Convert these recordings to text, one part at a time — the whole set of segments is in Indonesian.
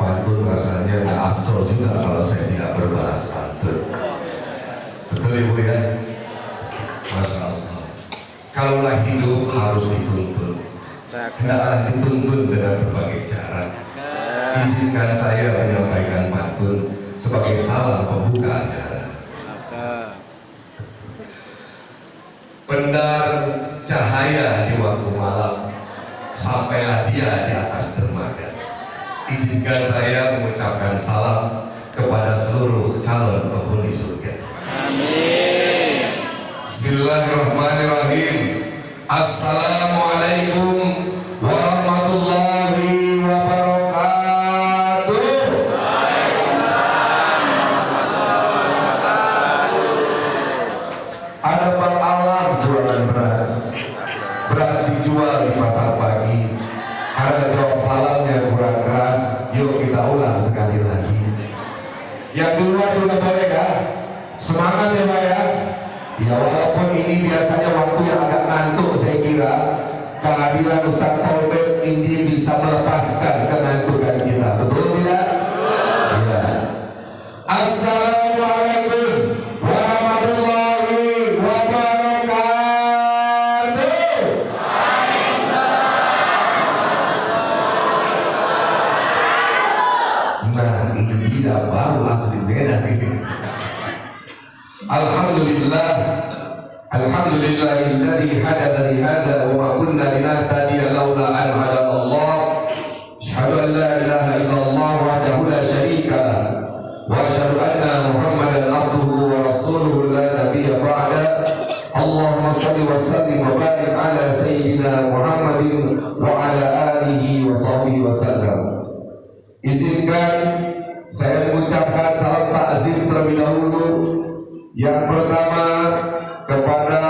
pantun rasanya nggak afdol juga kalau saya tidak berbalas pantun. Betul Ibu ya? Masya Allah. Kalaulah hidup harus dituntun, hendaklah dituntun dengan berbagai cara. Izinkan saya menyampaikan pantun sebagai salam pembuka acara. Pendar cahaya di waktu malam, sampailah dia di atas dermaga. Izinkan saya mengucapkan salam kepada seluruh calon penghuni surga. Amin. Bismillahirrahmanirrahim. Assalamualaikum warahmatullahi wabarakatuh. Ada Pak Alam jualan beras. Beras dijual di pasar pagi. Ada jawab salamnya kurang keras. Yuk kita ulang sekali lagi. Yang duluan juga boleh ya. Semangat ya Pak ya. Ya walaupun ini biasanya waktu yang agak ngantuk, saya kira kehadiran Ustaz Solbet ini bisa melepaskan kengantukan kita. Betul tidak? Ya. Assalamualaikum warahmatullahi wabarakatuh. Nah ini dia baru asli Medan ini. Alhamdulillah, alhamdulillahilladzi hadana li hadza wa ma kunna linahtadiya laula an hadana Allah. Asyhadu an la ilaha illallah wahdahu la syarika lah wa asyhadu anna Muhammadan abduhu wa rasuluhu la nabiyya ba'da. Allahumma shalli wa sallim wa barik ala sayyidina Muhammadin wa ala alihi wa sahbihi wa sallam. Izinkan saya mengucapkan salam takzim terlebih dahulu. Yang pertama kepada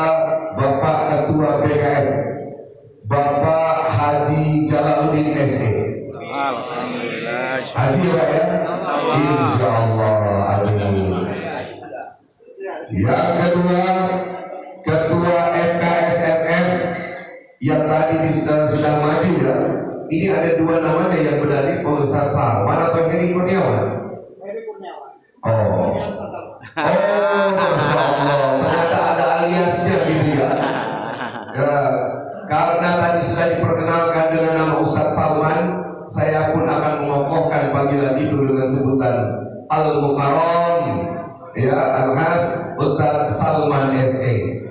Bapak Ketua BKM, Bapak Haji Jalaluddin SE. Alhamdulillah. Haji Pak ya? Insya Allah. Amin. Yang kedua, Ketua FKSMM yang tadi sudah maju ya. Ini ada dua namanya yang berdalil Pak Ustaz Salman atau Heri Kurniawan? Heri Kurniawan. Oh, Masya Allah, ternyata ada aliasnya gitu ya. Karena tadi sudah diperkenalkan dengan nama Ustaz Salman, saya pun akan mengokohkan panggilan itu dengan sebutan Al-Mukarram, ya, Al-Has Ustaz Salman SE.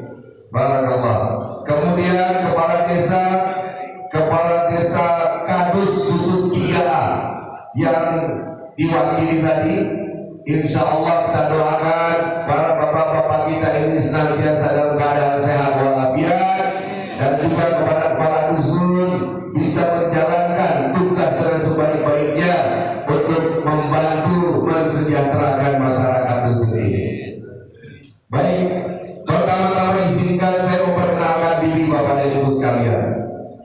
Barakallah. Kemudian Kepala Desa Kadus Dusun 3A yang diwakili tadi. Insya Allah kita doakan para bapak-bapak kita ini senantiasa dalam keadaan sehat walafiat, dan juga kepada kepala dusun bisa menjalankan tugas dengan sebaik-baiknya untuk membantu mensejahterakan masyarakat dusun ini. Baik, pertama-tama izinkan saya memperkenalkan diri Bapak dan Ibu sekalian.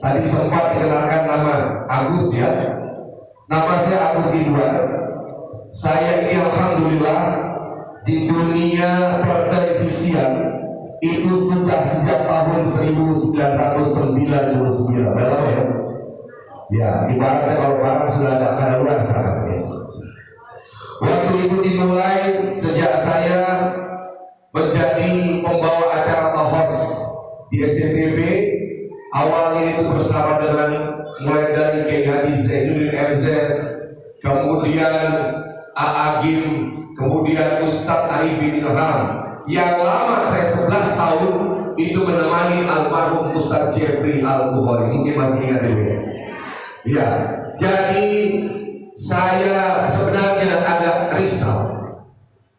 Tadi sempat dikenalkan nama Agus ya. Nama saya Agus Ridwan. Saya ini alhamdulillah di dunia pertelevisian itu sudah sejak tahun 1999. Berapa ya? Ya, ibaratnya kalau barang sudah ada kadaluarsa katanya. Waktu itu dimulai sejak saya menjadi pembawa acara atau host di SCTV. Awalnya itu bersama dengan mulai dari Kiai Haji Zainuddin MZ, kemudian Agim, kemudian Ustadz Arifin Ilham. Yang lama saya 11 tahun itu menemani almarhum Ustadz Jeffrey Al-Bukhari. Mungkin masih ingat itu ya. Ya, jadi saya sebenarnya agak risau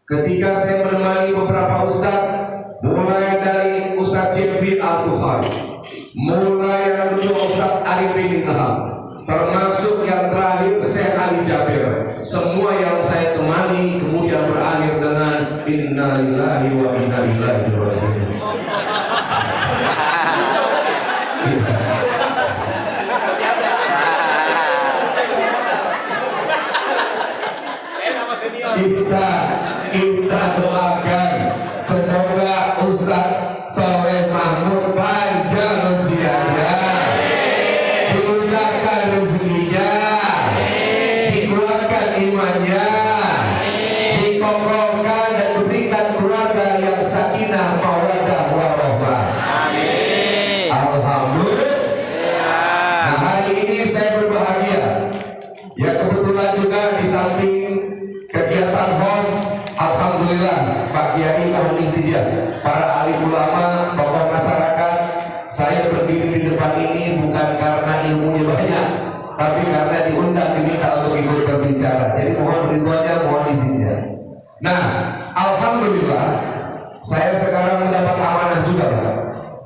ketika saya menemani beberapa ustadz, mulai dari Ustadz Jeffrey Al-Bukhari, mulai yang kedua Ustadz Arifin Ilham, termasuk yang terakhir Syekh Ali Jabir. Semua yang saya temani kemudian berakhir dengan inna lillahi wa inna ilaihi raji'un. Kita doakan semoga Ustadz Soleh Mahmud panjang usianya, dimudahkan rezekinya, dikeluarkan imannya, dikokohkan dan diberikan keluarga yang sakinah, mawaddah, warahmah. Amin. Alhamdulillah. Nah, hari ini saya berbahagia. Ya, kebetulan juga di samping kegiatan host, alhamdulillah Pak Kiai tahun ini, para alim ulama, tokoh masyarakat. Saya berdiri di depan ini bukan karena ilmunya banyak, tapi karena diundang, diminta untuk ikut berbicara. Jadi mohon ridhonya, mohon izinnya. Nah, alhamdulillah saya sekarang mendapat amanah juga, Pak,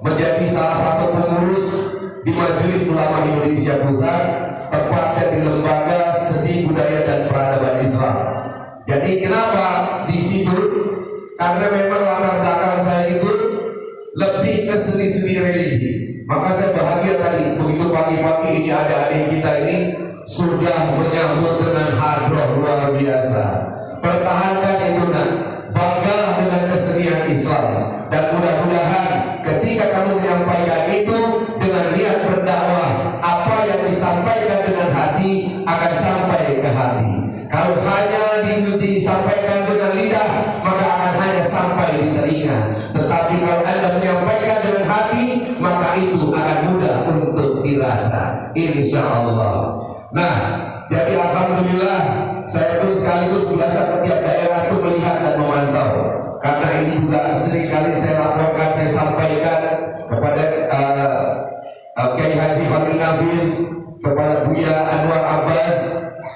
menjadi salah satu pengurus di Majelis Ulama Indonesia Pusat, tepatnya di Lembaga Seni Budaya dan Peradaban Islam. Jadi kenapa di situ? Karena memang latar belakang saya itu lebih ke seni-seni religi. Maka saya bahagia tadi begitu pagi-pagi ini ada adik kita ini sudah menyambut dengan hadroh luar biasa. Pertahankan itu, nak, banggalah dengan kesenian Islam, dan mudah-mudahan ketika kamu menyampaikan itu dengan niat berdakwah, apa yang disampaikan dengan hati akan sampai ke hati. Kalau hanya disampaikan dengan lidah, maka akan hanya sampai di telinga. Tetapi kalau Anda menyampaikan dengan hati, maka itu akan mudah untuk dirasa, insya Allah. Nah, jadi alhamdulillah saya pun sekaligus biasa setiap daerah itu melihat dan memantau. Karena ini juga seringkali saya laporkan, saya sampaikan kepada Kiai Haji Fadil Nafis, kepada Buya Anwar Abbas,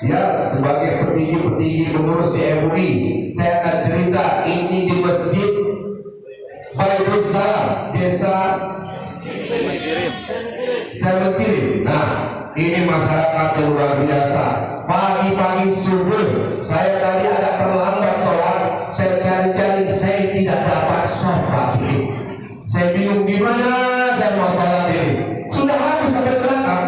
ya, sebagai petinggi-petinggi pengurus di MUI. Saya akan cerita ini di Masjid Baitul Salam, Desa Semencirim. Nah, ini masyarakat yang luar biasa. Pagi-pagi subuh saya tadi agak terlambat sholat. Saya cari-cari, saya tidak dapat sholat pagi. Saya bingung gimana saya mau sholat ini. Sudah habis sampai ke belakang.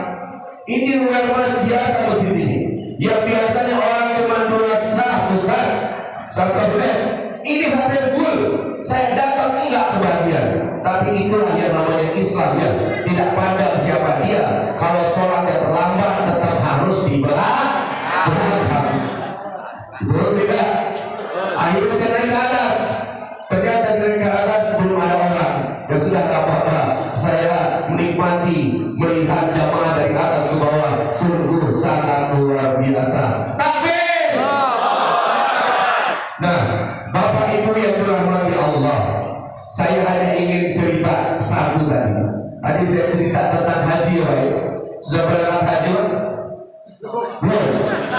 Ini luar biasa masjid ini. Yang biasanya orang cuma 2 sah, Ustaz, satu menit. Ini sampai full. Saya datang enggak kebahagiaan. Tapi itulah yang namanya Islam, ya. Tidak pandang siapa dia. Kalau sholatnya terlambat tetap harus di belakang. Betul tidak? Akhirnya saya naik ke atas. Ternyata naik ke atas belum ada orang. Ya sudah, tak apa-apa. Saya menikmati melihat jamaah dari atas ke bawah. Sungguh sangat luar biasa. Takbir! Nah, Bapak Ibu yang dirahmati Allah, saya hanya ingin cerita satu tadi. Tadi saya cerita tentang haji, Pak. Sudah berangkat haji, Pak? Belum.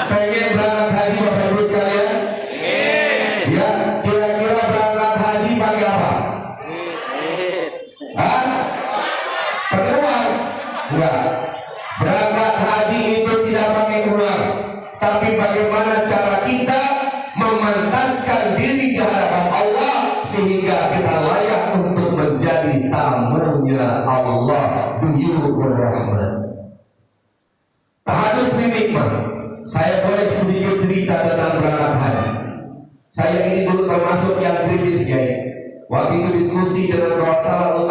Pengen berangkat haji, Bapak Ibu sekalian? Ya, kira-kira berangkat haji pakai apa? Hah? Pakai uang? Enggak. Berangkat haji itu tidak pakai uang, tapi bagaimana cara kita memantaskan diri di hadapan Allah sehingga kita layak untuk menjadi tamunya Allah, Duyufur Rahman. Tahadus nikmat. Saya boleh sedikit cerita tentang berangkat haji. Saya ini dulu termasuk yang kritis, ya. Waktu itu diskusi dengan kawan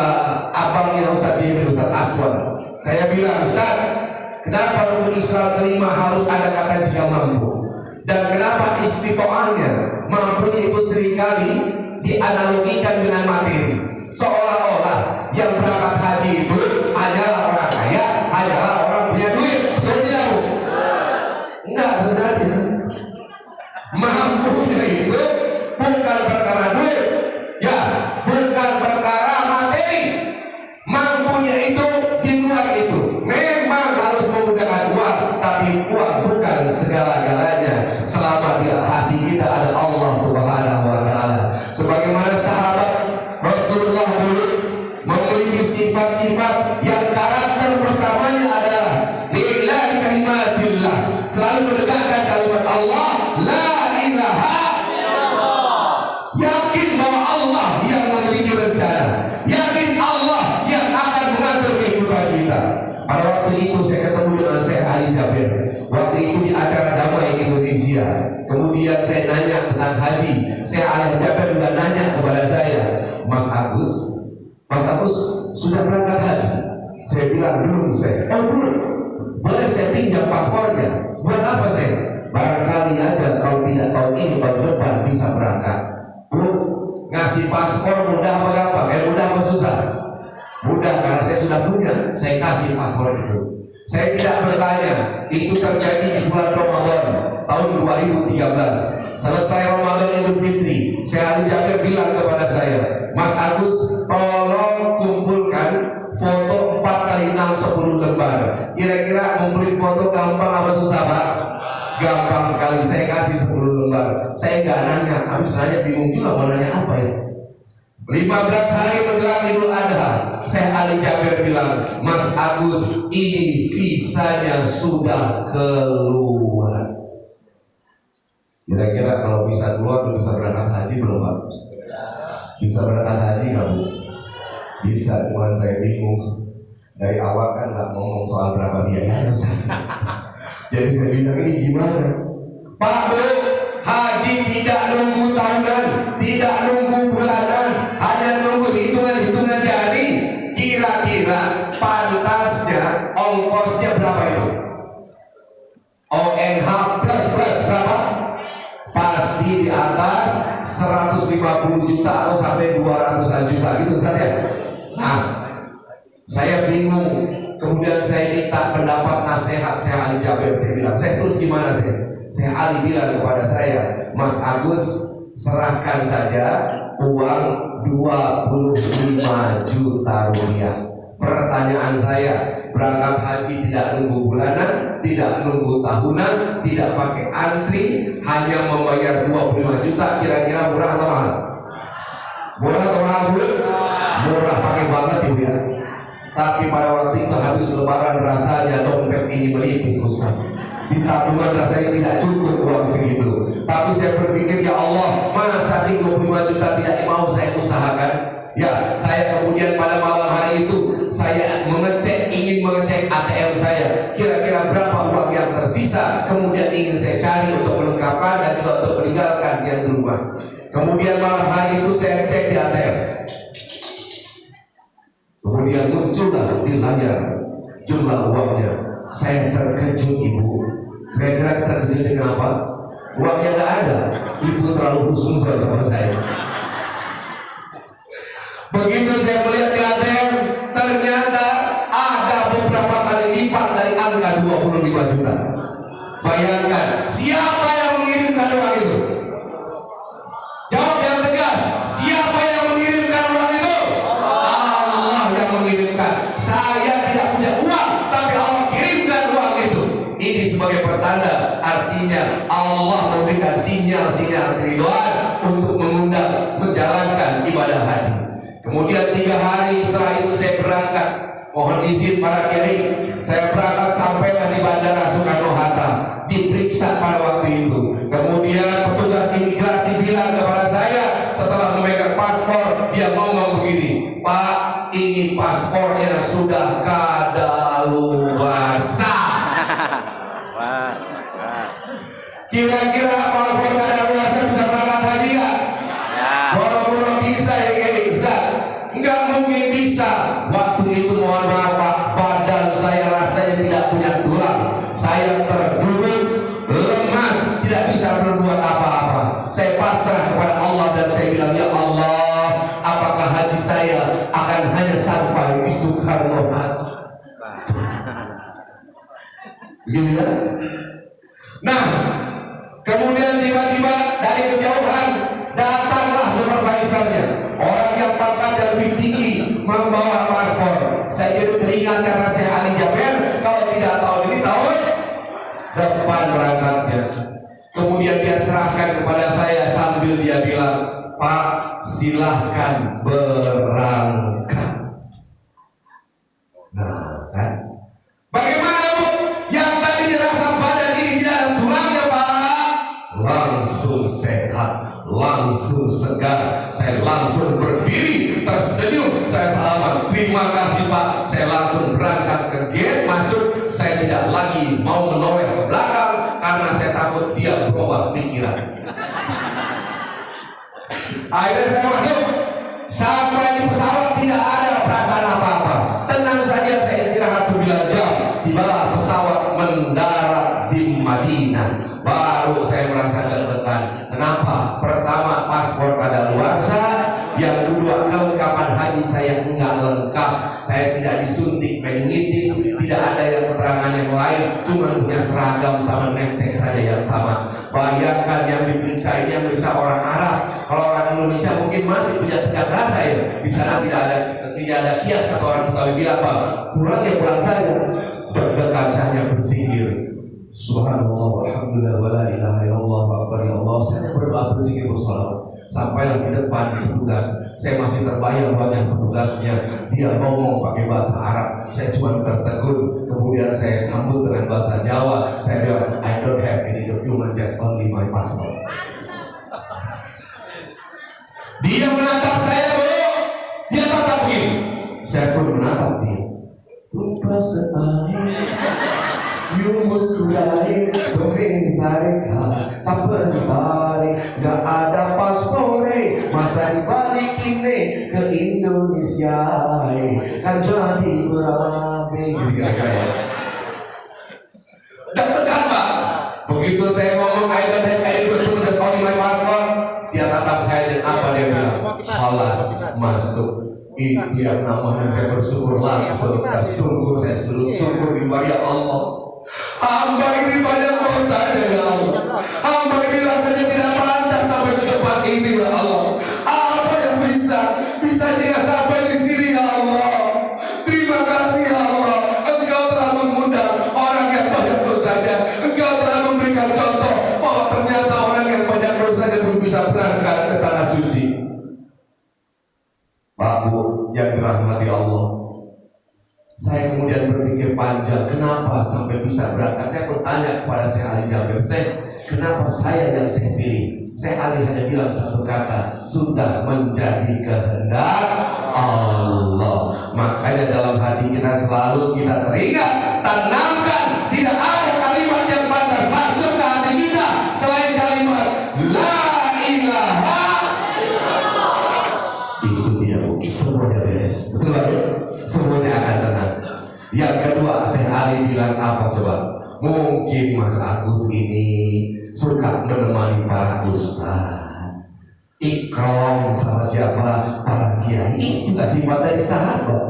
abangnya Ustaz Jimmy, Ustaz Aswan. Saya bilang, Ustaz, kenapa rukun Islam kelima harus ada kata jika mampu? Dan kenapa istiqomahnya mampunya itu seringkali dianalogikan dengan materi, seolah-olah yang berangkat haji itu hanyalah orang kaya, hanyalah orang punya duit. Betul tidak, Bu? Enggak, sebenarnya mampunya itu bukan perkara duit, ya, bukan perkara materi. Mampunya itu di luar itu. Memang harus menggunakan uang, tapi uang bukan segala-galanya selama di hati kita ada Allah Subhanahu wa Ta'ala. Sebagaimana sahabat Rasulullah dulu memiliki sifat-sifat yang karakter pertamanya adalah lillahi kalimatillah, selalu menegakkan kalimat Allah, la ilaha illallah. Yakin bahwa Allah yang memiliki rencana, yakin Allah yang akan mengatur kehidupan kita. Pada waktu itu saya ketemu dengan Syekh Ali Jabir. Waktu itu di acara Damai Indonesia. Kemudian saya nanya tentang haji. Syekh Ali Jabir juga nanya kepada saya, Mas Agus sudah berangkat haji? Saya bilang belum, saya. Oh belum. Boleh saya pinjam paspornya? Buat apa saya? Barangkali aja paspor mudah apa gampang? Mudah apa susah? Mudah, karena saya sudah punya. Saya kasih paspor itu. Saya tidak bertanya. Itu terjadi di bulan Ramadan tahun 2013. Selesai Ramadan Idul Fitri, saya Ali Jabir bilang kepada saya, Mas Agus, tolong kumpulkan foto 4x6 10 lembar. Kira-kira kumpulin foto gampang apa susah, Pak? Gampang sekali. Saya kasih 10 lembar. Saya nggak nanya, habis nanya bingung juga mau nanya apa ya. 15 hari menjelang Idul Adha, saya Ali Jabir bilang, Mas Agus, ini visanya sudah keluar. Kira-kira kalau bisa keluar, tuh bisa berangkat haji belum, Pak? Bisa berangkat haji nggak, Bu? Bisa, cuman saya bingung. Dari awal kan nggak ngomong soal berapa biayanya. Jadi saya bilang, ini gimana? Pak, Bu, haji tidak nunggu tahunan, tidak nunggu bulanan, hanya nunggu hitungan jari. Kira-kira pantasnya ongkosnya berapa itu? ONH plus berapa? Pasti di atas 150 juta atau sampai 200-an juta gitu saja. Nah, saya bingung. Kemudian saya minta pendapat nasihat saya Ali Jabir. Saya bilang, saya terus gimana sih? Saya Ali bilang kepada saya, Mas Agus, serahkan saja uang 25 juta rupiah. Pertanyaan saya, berangkat haji tidak nunggu bulanan, tidak nunggu tahunan, tidak pakai antri, hanya membayar 25 juta. Kira-kira murah atau mahal? Murah atau mahal, Bu? Murah, pakai banget Ibu ya. Tapi pada waktu itu habis lebaran rasanya dompet ini menipis, Ustaz. Di tabungan rasanya tidak cukup uang segitu. Tapi saya berpikir, ya Allah, masa sih 25 juta tidak mau saya usahakan? Ya, saya kemudian pada malam hari itu saya ingin mengecek ATM saya, kira-kira berapa uang yang tersisa. Kemudian ingin saya cari untuk melengkapkan dan juga untuk meninggalkan dia di rumah. Kemudian malam hari itu saya cek di ATM. Kemudian muncullah di layar jumlah uangnya. Saya terkejut, Ibu. Kira-kira terkejut dengan apa? Uangnya tidak ada. Ibu terlalu khusus sama saya. Begitu saya melihat di ATM, ternyata ada beberapa kali lipat dari angka 25 juta. Bayangkan, siapa yang mengirimkan uang itu? Jawab yang tegas, siapa yang mengirimkan uang itu? Allah yang mengirimkan. Saya tidak punya uang, tapi Allah kirimkan uang itu. Ini sebagai pertanda, artinya Allah memberikan sinyal-sinyal keridhaan untuk mengundang menjalankan ibadah haji. Kemudian 3 hari setelah itu saya berangkat. Mohon izin para kiai, saya berangkat sampailah di Bandara Soekarno-Hatta. Diperiksa pada waktu itu. Kemudian petugas imigrasi bilang kepada saya setelah memegang paspor, dia ngomong begini, Pak, ini paspornya sudah kadaluarsa. Kira-kira paspor kadaluarsa bisa berangkat haji nggak? Boro-boro bisa ya, bisa. Nggak mungkin bisa. Waktu itu mohon maaf Pak, badan saya rasanya tidak punya tulang. Saya terduduk, lemas, tidak bisa berbuat apa-apa. Saya pasrah kepada Allah dan saya bilang, ya Allah, apakah haji saya akan hanya sampai di Soekarno-Hatta? Begitu ya? Nah, kemudian tiba-tiba dari kejauhan datanglah supervisornya, orang yang pangkatnya lebih tinggi, membawa paspor. Saya jadi teringat karena saya Ali Jabir, kalau tidak tahun ini tahun depan berangkatnya. Kemudian dia serahkan kepada saya sambil dia bilang, Pak, silahkan berangkat. Nah kan, bagaimana Bu? Yang tadi dirasa badan ini tidak ada tulangnya Pak, langsung sehat, langsung segar. Saya langsung berdiri, tersenyum, saya salaman, terima kasih Pak. Saya langsung berangkat ke gate masuk. Saya tidak lagi mau menoleh ke belakang karena saya takut dia berubah pikiran. Akhirnya saya masuk. Sampai di pesawat tidak ada perasaan apa-apa, tenang saja. Saya istirahat 9 jam. Tibalah pesawat mendarat di Madinah. Baru saya merasa deg-degan. Kenapa? Pertama, paspor kadaluarsa. Yang kedua, kelengkapan haji saya enggak lengkap. Saya tidak disuntik meningitis, tidak ada yang keterangan yang lain, cuma punya seragam sama netek saja yang sama. Bayangkan yang diperiksa ini yang bisa orang Arab. Kalau orang Indonesia mungkin masih punya tingkat rasa ya. Di sana tidak ada kias kata orang Betawi bilang apa? Pulang ya pulang saja. Deg-degan saja berzikir. Subhanallah, alhamdulillah, wa la ilaha illallah, wa akbar ya Allah. Saya berdoa berzikir bersolawat. Sampailah di depan petugas, saya masih terbayang wajah petugasnya. Dia ngomong pakai bahasa Arab, saya cuma tertegun. Kemudian saya sambut dengan bahasa Jawa. Saya bilang, I don't have any document, just only my passport. Dia menatap saya, bro. Dia tatap begini. Saya pun menatap dia. Tumpah seair, you muskulai, domini mereka tak bertarik, gak ada paspore, masa dibalikin ke Indonesia, kan jadi berabe. Dan tekan Pak, begitu saya ngomong I don't have any document, just only my passport, dia tatap saya dan apa dia bilang? Halas, masuk. Itu yang namanya saya bersyukur langsung. Sungguh saya syukur ya Allah. Hamba ini banyak dosa ya Allah. Hamba ini rasanya tidak pantas sampai ke tempat ini ya Allah. Apa yang bisa jika sampai di sini ya Allah. Terima kasih ya Allah. Engkau telah mengundang orang yang banyak dosanya. Engkau telah memberikan contoh. Oh ternyata orang yang banyak dosanya belum bisa berangkat ke tanah suci. Pak Bu yang dirahmati Allah, saya kemudian berpikir panjang, kenapa sampai bisa berangkat? Saya bertanya kepada Syekh Ali Jabir, kenapa saya yang saya pilih? Syekh Ali hanya bilang satu kata, sudah menjadi kehendak Allah. Makanya dalam hati kita selalu kita teringat, tanamkan, tidak ada kalimat yang pantas masuk ke hati kita selain kalimat La ilaha. Itu dia Bu, semuanya beres. Betul Pak? Semuanya akan tenang. Yang kedua, Syekh Ali bilang apa coba? Mungkin Mas Agus ini suka menemani para ustaz, ikram sama siapa? Para kiai. Itu juga sifat dari sahabat.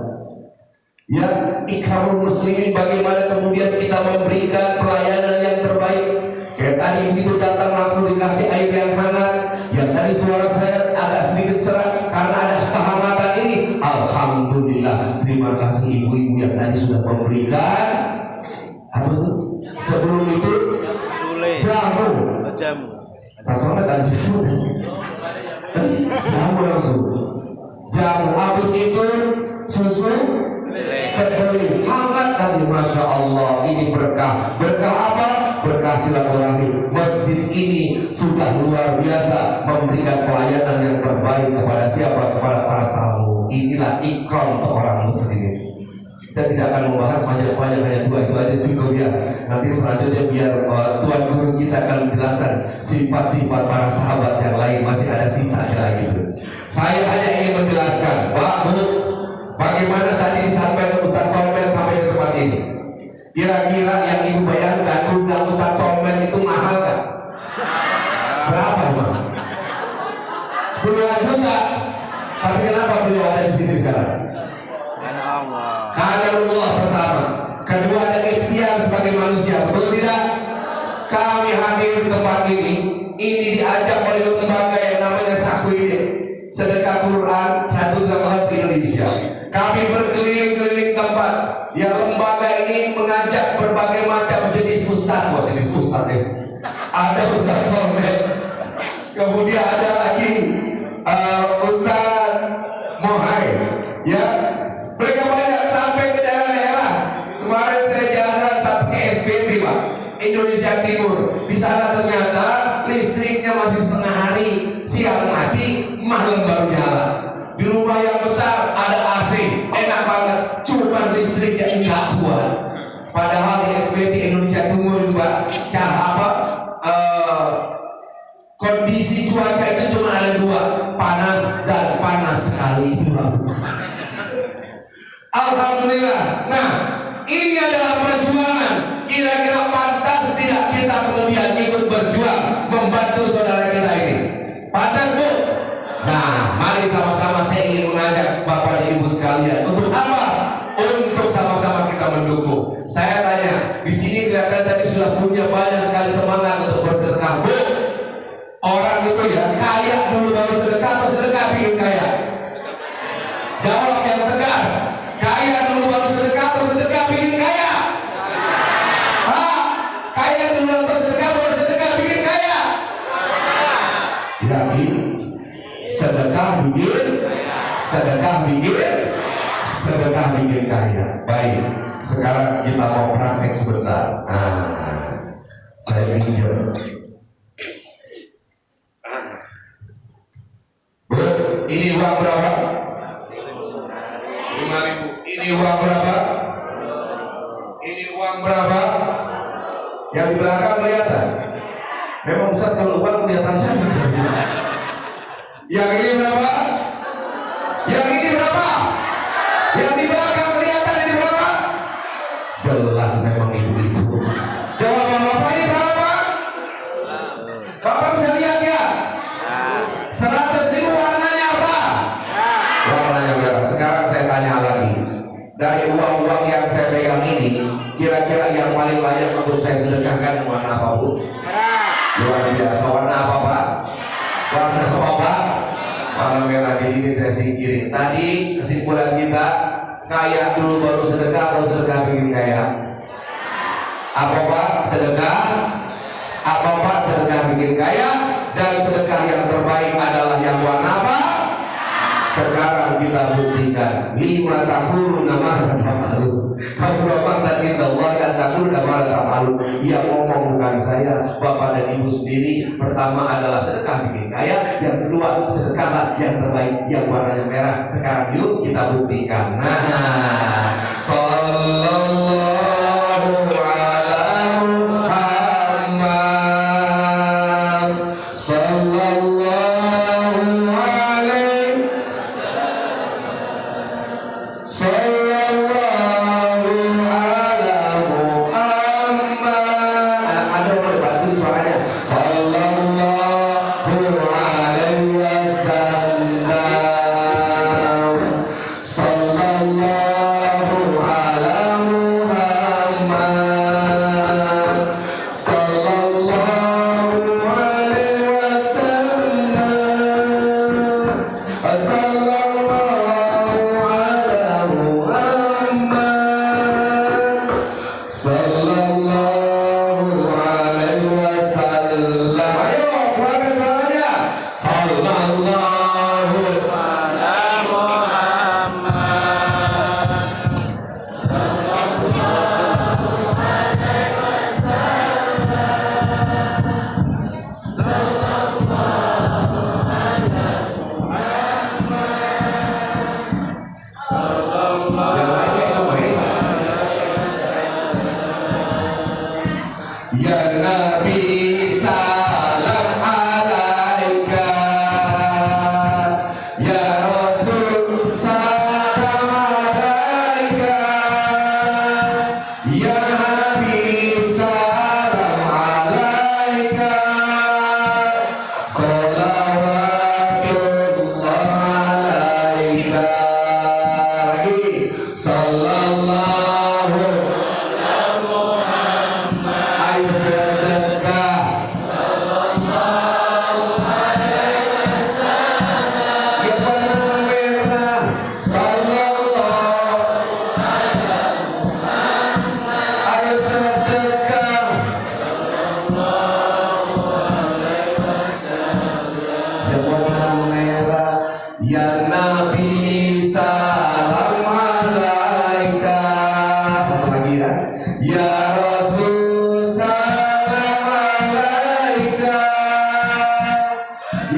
Ya, ikramul muslimin, bagaimana kemudian kita memberikan pelayanan yang terbaik. Kayak tadi begitu datang langsung dikasih air yang hangat. Yang tadi suara saya agak sedikit serak karena ada kehangatan ini. Alhamdulillah, terima kasih ibu-ibu yang tadi sudah memberikan apa itu? Sebelum itu jamu. Langsung tadi sebelum jamu langsung. Jamu habis itu susu kedelai hangat tadi, masya Allah. Ini berkah. Berkah apa? Berkah silaturahmi. Masjid ini sudah luar biasa memberikan pelayanan yang terbaik kepada siapa? Kepada para tamu. Inilah ikram seorang muslim. Saya tidak akan membahas banyak-banyak, hanya dua itu aja cukup ya. Nanti selanjutnya biar Tuan Guru kita akan menjelaskan sifat-sifat para sahabat yang lain, masih ada sisanya lagi. Saya hanya ingin menjelaskan, Pak Bu, bagaimana tadi disampaikan Ustaz Somel sampai ke tempat ini. Kira-kira yang ibu bayangkan undang Ustaz Somel itu mahal kan? Berapa emang? Puluhan juta. Tapi kenapa beliau ada di sini sekarang? Karena Allah pertama. Kedua ada ikhtiar sebagai manusia. Betul tidak? Kami hadir di tempat ini diajak oleh lembaga yang namanya Sakwide, Sedekah Quran Satu Zakat Indonesia. Kami berkeliling-keliling tempat. Ya, lembaga ini mengajak berbagai macam jenis ustaz. Buat jenis ustaz ya. Ada Ustaz Somel. Kemudian ada lagi Ustaz Mohai. Ya, mereka banyak sampai ke daerah-daerah. Kemarin saya jalan sampai ke SPT Pak, Indonesia Timur. Di sana ternyata listriknya masih setengah hari, siang mati, malam baru nyala. Di rumah yang besar ada AC, enak banget, cuma listriknya enggak kuat. Padahal di SPT Indonesia Timur juga kondisi cuaca itu cuma ada dua, panas dan panas sekali. Alhamdulillah. Nah, ini adalah perjuangan. Kira-kira pantas tidak kita kemudian ikut berjuang membantu saudara kita ini? Pantas Bu? Nah, Mari sama-sama saya ingin mengajak Bapak dan Ibu sekalian untuk apa? Untuk sama-sama kita mendukung. Saya tanya, di sini kelihatan tadi sudah punya banyak sekali semangat untuk bersedekah. Bu, orang itu ya kaya dulu baru sedekah atau sedekah bikin kaya? Jawab yang tegas. Kaya dulu baru sedekah atau sedekah bikin kaya? Kaya dulu atau sedekah baru sedekah bikin kaya? Yakin? Sedekah bikin kaya. Baik, sekarang kita mau praktek sebentar. Saya pinjam. Bu, ini uang berapa? 5.000. Ini uang berapa? Ini uang berapa? Yang di belakang kelihatan. Memang Ustaz kalau uang kelihatan saja. Yang ini berapa? Yang ini berapa? Yang di belakang kelihatan ini berapa? Jelas memang ibu-ibu. Jawab Bapak, ini berapa? Bapak bisa lihat ya? 100.000 warnanya apa? Warnanya merah. Sekarang saya tanya lagi. Dari uang-uang yang saya pegang ini, kira-kira yang paling layak untuk saya sedekahkan warna apa, Bu? Luar biasa. Warna apa, Pak? Warna apa, Pak? Warna merah. Jadi ini saya singkirin. Tadi kesimpulan kita, kaya dulu baru sedekah atau sedekah bikin kaya? Apa, Pak? Sedekah? Apa, Pak? Sedekah bikin kaya. Dan sedekah yang terbaik adalah yang warna apa? Sekarang kita buktikan. 5 tahun nama tamalu. Kamu bapak tadi Allah yang takut nama tamalu. Yang ngomong bukan saya, Bapak dan Ibu sendiri. Pertama adalah sedekah bikin kaya. Yang kedua sedekah yang terbaik yang warnanya merah. Sekarang yuk kita buktikan. Nah, sallallahu ala Muhammad, sallallahu alaihi, sallallahu ala Muhammad. Ada orang bantu suaranya. Sallallahu alaihi wasallam, sallallahu ala Muhammad, sallallahu alaihi wasallam, sallallahu ala Muhammad, sallallahu alaihi wasallam. Ayo keluarkan suaranya. Sallallahu ala Muhammad. Ya Nabi salam alaika, ya Rasul salam alaika, ya Habib salam alaika, salawatullah alaika. Lagi sallallahu ayo sedekah. Yang warna merah. Sallallahu ayo sedekah. Yang warna merah. Ya Nabi salam alaika. Satu lagi ya. Ya Rasul salam alaika,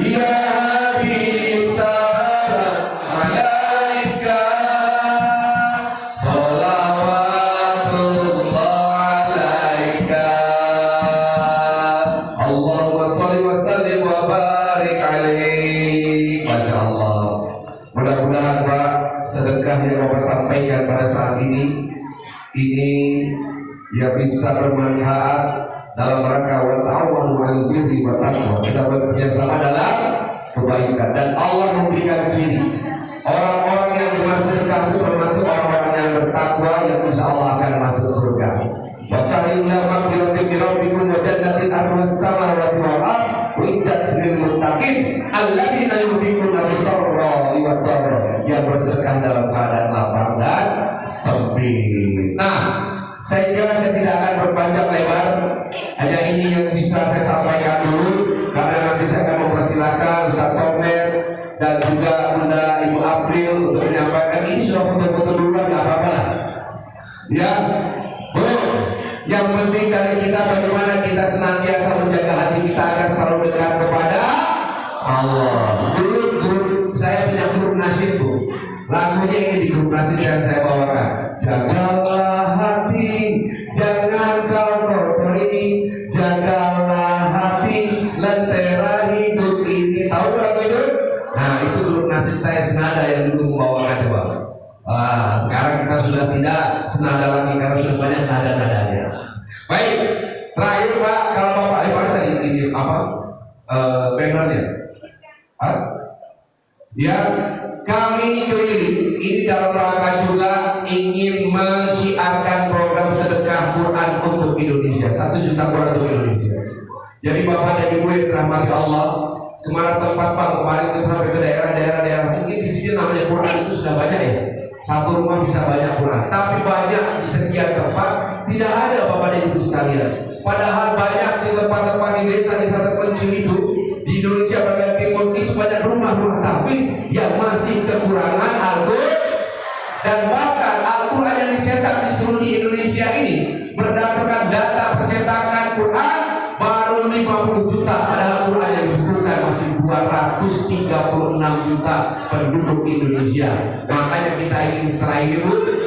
ya Habib salam alaika, salawatullah alaika. Allahumma sholli wa sallim wa barik alaih. Masya Allah. Mudah-mudahan Pak, sedekah yang Bapak sampaikan pada saat ini ya bisa bermanfaat dalam rangka wa ta'awanu 'alal birri wat taqwa. Kita bekerja sama dalam kebaikan. Dan Allah memberikan ciri orang-orang yang bersedekah itu termasuk orang-orang yang bertakwa yang insya Allah akan masuk surga. Wasari'u ila maghfiratin min rabbikum wa jannatin arduhas samawati wal ardh uiddat lil muttaqin alladzina yunfiquna bis-sarra'i wad dharra, yang bersedekah dalam keadaan lapang dan sempit. Nah, saya kira saya tidak akan berpanjang lebar, hanya ini yang bisa saya sampaikan dulu, karena nanti saya akan mempersilahkan Ustaz Somner dan juga Bunda Ibu April untuk menyampaikan. Ini sudah foto-foto dulu, nggak apa-apa lah. Ya, Bu, yang penting dari kita bagaimana kita senantiasa menjaga hati kita agar selalu dekat kepada Allah. Dulu guru saya punya grup nasyid, Bu. Lagunya ini di grup nasyid yang saya bawakan. Jagalah hati, jangan kau kotori, jagalah hati, lentera hidup ini. Tahu lagu itu? Nah, itu grup nasyid saya senada yang dulu membawakan, coba. Sekarang kita sudah tidak senada lagi karena sudah banyak nada-nadanya. Baik, terakhir Pak, kalau Bapak Ibarat tadi ini apa? Bannernya? Ya, kami keliling ini dalam rangka juga ingin mensiarkan program sedekah Quran untuk Indonesia, 1 juta Quran untuk Indonesia. Jadi Bapak dan Ibu yang dirahmati Allah, kemana tempat Pak, kemarin kita sampai ke daerah-daerah, mungkin di sini namanya Quran itu sudah banyak ya. Satu rumah bisa banyak Quran, tapi banyak di sekian tempat tidak ada Bapak dan Ibu sekalian. Padahal banyak di tempat-tempat di desa-desa terpencil itu di Indonesia bagian timur itu banyak rumah-rumah tahfiz yang masih kekurangan Al-Quran, dan bahkan Al-Quran yang dicetak di seluruh Indonesia ini berdasarkan data percetakan Quran baru 50 juta, padahal Quran yang dibukukan masih 236 juta penduduk Indonesia. Makanya kita ingin setelah ini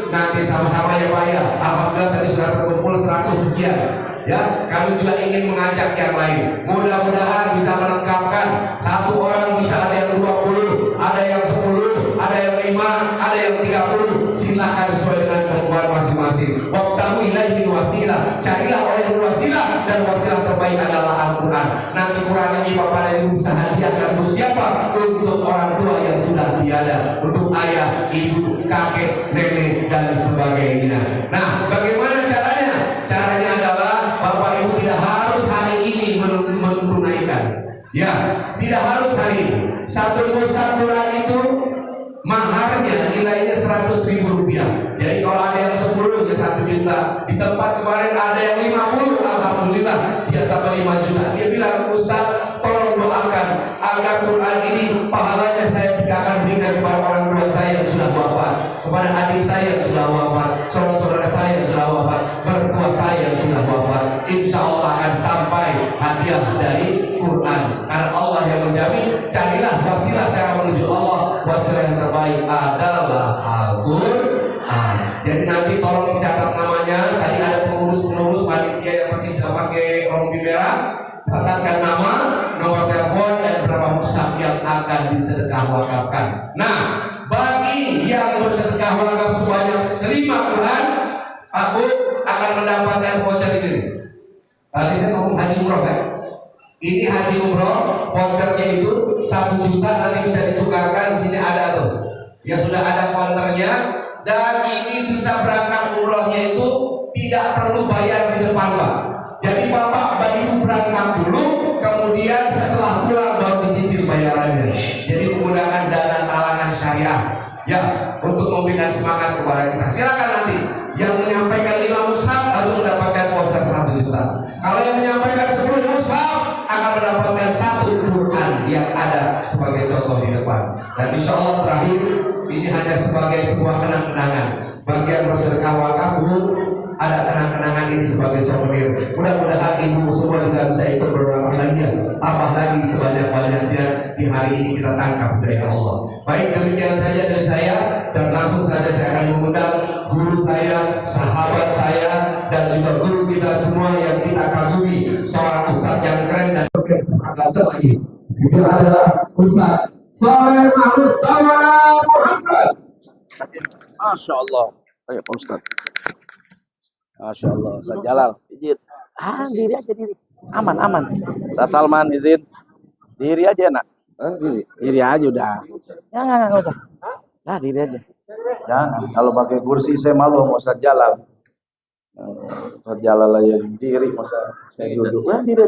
nanti sama-sama ya Pak ya, alhamdulillah tadi sudah terkumpul 100 sekian. Ya, kami juga ingin mengajak yang lain. Mudah-mudahan bisa melengkapkan. Satu orang bisa ada yang 20, ada yang 10, ada yang 5, ada yang 30. Silakan sesuai dengan kemampuan masing-masing. Wabtahu ilaihi wasilah. Carilah oleh wasilah, dan wasilah terbaik adalah Al-Quran. Nanti Quran ini Bapak dan Ibu bisa hadiahkan untuk siapa? Untuk orang tua yang sudah tiada, untuk ayah, ibu, kakek, nenek dan sebagainya. Nah, bagaimana caranya? Caranya adalah Bapak Ibu tidak harus hari ini menunaikan. Ya, tidak harus hari ini. Satu mushaf Quran itu maharnya nilainya 100.000 rupiah. Jadi kalau ada yang 10 ya 1 juta. Di tempat kemarin ada yang 50, alhamdulillah dia sampai 5 juta. Dia bilang, Ustaz, tolong doakan agar Quran ini pahalanya saya akan berikan kepada orang tua saya yang sudah wafat, kepada adik saya yang sudah wafat, saudara-saudara saya yang sudah wafat, mertua saya yang sudah wafat. Insya Allah akan sampai hadiah dari Quran. Karena Allah yang menjamin. Carilah wasilah cara menuju Allah. Wasilah yang terbaik adalah Al-Quran. Jadi nanti tolong dicatat namanya. Tadi ada pengurus-pengurus panitia yang pakai rompi merah. Catatkan nama, nomor telepon, dan berapa mushaf yang akan disedekah wakafkan. Nah, bagi yang bersedekah wakaf sebanyak 5 Quran, aku akan mendapatkan voucher ini. Tadi saya ngomong haji umroh kan? Ini haji umroh, vouchernya itu 1 juta, nanti bisa ditukarkan. Di sini ada tuh, ya sudah ada counternya, dan ini bisa berangkat umrohnya itu tidak perlu bayar di depan Pak. Jadi Bapak Ibu berangkat dulu, kemudian setelah pulang baru dicicil bayarannya. Jadi menggunakan dana talangan syariah, ya, untuk memberikan semangat kepada kita. Silakan nanti yang menyampaikan 5 mushaf langsung mendapatkan voucher 1 juta. Kalau yang menyampaikan 10 mushaf akan mendapatkan 1 Quran yang ada sebagai contoh di depan. Dan insya Allah terakhir ini hanya sebagai sebuah kenang-kenangan. Bagian bersedekah wakaf ada kenang-kenangan ini sebagai souvenir. Mudah-mudahan ibu semua juga bisa ikut berdoa lagi, tambah lagi sebanyak-banyaknya di hari ini kita tangkap dari Allah. Baik, demikian saja dari saya, dan langsung saja saya akan mengundang guru saya, sahabat saya, dan juga guru kita semua yang kita kagumi, seorang ustaz yang keren dan ada lagi. Itu adalah Ustaz Shaleh Mahmud Sawara Muhammad. Masya Allah. Ayo Pak Ustaz. Masya Allah. Ustaz Jalal. Izin. Diri aja diri. Aman. Ustaz Salman izin. Diri aja nak. Diri aja udah. Ya nggak usah. Nah, diri aja. Jangan. Kalau pakai kursi saya malu mau Ustaz Jalal. Ustaz Jalal aja diri masa saya duduk. Nah, diri aja.